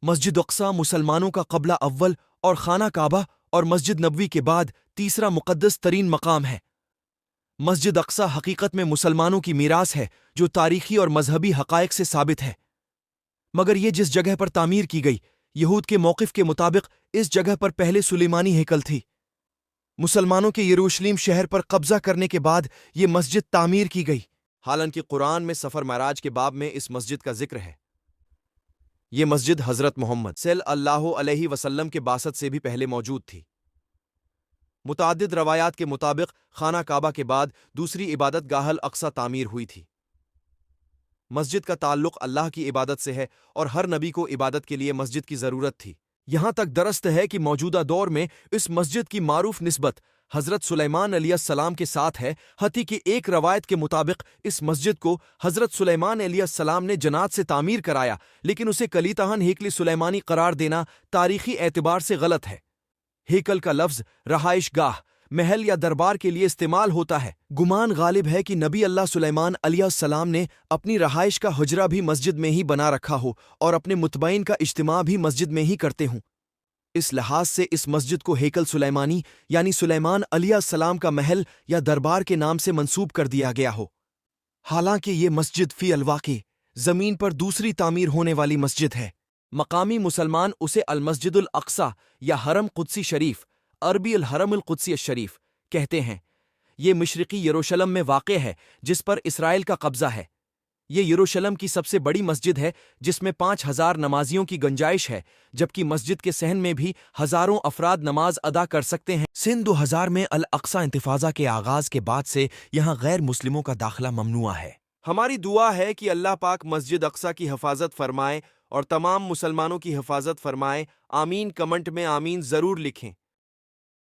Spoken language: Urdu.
مسجد اقصی مسلمانوں کا قبلہ اول اور خانہ کعبہ اور مسجد نبوی کے بعد تیسرا مقدس ترین مقام ہے۔ مسجد اقصی حقیقت میں مسلمانوں کی میراث ہے جو تاریخی اور مذہبی حقائق سے ثابت ہے، مگر یہ جس جگہ پر تعمیر کی گئی، یہود کے موقف کے مطابق اس جگہ پر پہلے سلیمانی ہیکل تھی۔ مسلمانوں کے یروشلم شہر پر قبضہ کرنے کے بعد یہ مسجد تعمیر کی گئی، حالانکہ قرآن میں سفر معراج کے باب میں اس مسجد کا ذکر ہے۔ یہ مسجد حضرت محمد صلی اللہ علیہ وسلم کے بعثت سے بھی پہلے موجود تھی۔ متعدد روایات کے مطابق خانہ کعبہ کے بعد دوسری عبادت گاہ الاقصی تعمیر ہوئی تھی۔ مسجد کا تعلق اللہ کی عبادت سے ہے اور ہر نبی کو عبادت کے لیے مسجد کی ضرورت تھی۔ یہاں تک درست ہے کہ موجودہ دور میں اس مسجد کی معروف نسبت حضرت سلیمان علیہ السلام کے ساتھ ہے، حتیٰ کہ ایک روایت کے مطابق اس مسجد کو حضرت سلیمان علیہ السلام نے جنات سے تعمیر کرایا، لیکن اسے کلیتہن ہیکل سلیمانی قرار دینا تاریخی اعتبار سے غلط ہے۔ ہیکل کا لفظ رہائش گاہ، محل یا دربار کے لیے استعمال ہوتا ہے۔ گمان غالب ہے کہ نبی اللہ سلیمان علیہ السلام نے اپنی رہائش کا حجرہ بھی مسجد میں ہی بنا رکھا ہو اور اپنے متبعین کا اجتماع بھی مسجد میں ہی کرتے ہوں۔ اس لحاظ سے اس مسجد کو ہیکل سلیمانی یعنی سلیمان علیہ السلام کا محل یا دربار کے نام سے منسوب کر دیا گیا ہو، حالانکہ یہ مسجد فی الواقع زمین پر دوسری تعمیر ہونے والی مسجد ہے۔ مقامی مسلمان اسے المسجد الاقصی یا حرم قدسی شریف، عربی الحرم القدسی الشریف کہتے ہیں۔ یہ مشرقی یروشلم میں واقع ہے جس پر اسرائیل کا قبضہ ہے۔ یہ یروشلم کی سب سے بڑی مسجد ہے جس میں 5000 نمازیوں کی گنجائش ہے، جبکہ مسجد کے صحن میں بھی ہزاروں افراد نماز ادا کر سکتے ہیں۔ سن 2000 میں الاقصی انتفاضہ کے آغاز کے بعد سے یہاں غیر مسلموں کا داخلہ ممنوع ہے۔ ہماری دعا ہے کہ اللہ پاک مسجد اقصی کی حفاظت فرمائے اور تمام مسلمانوں کی حفاظت فرمائے۔ آمین۔ کمنٹ میں آمین ضرور لکھیں۔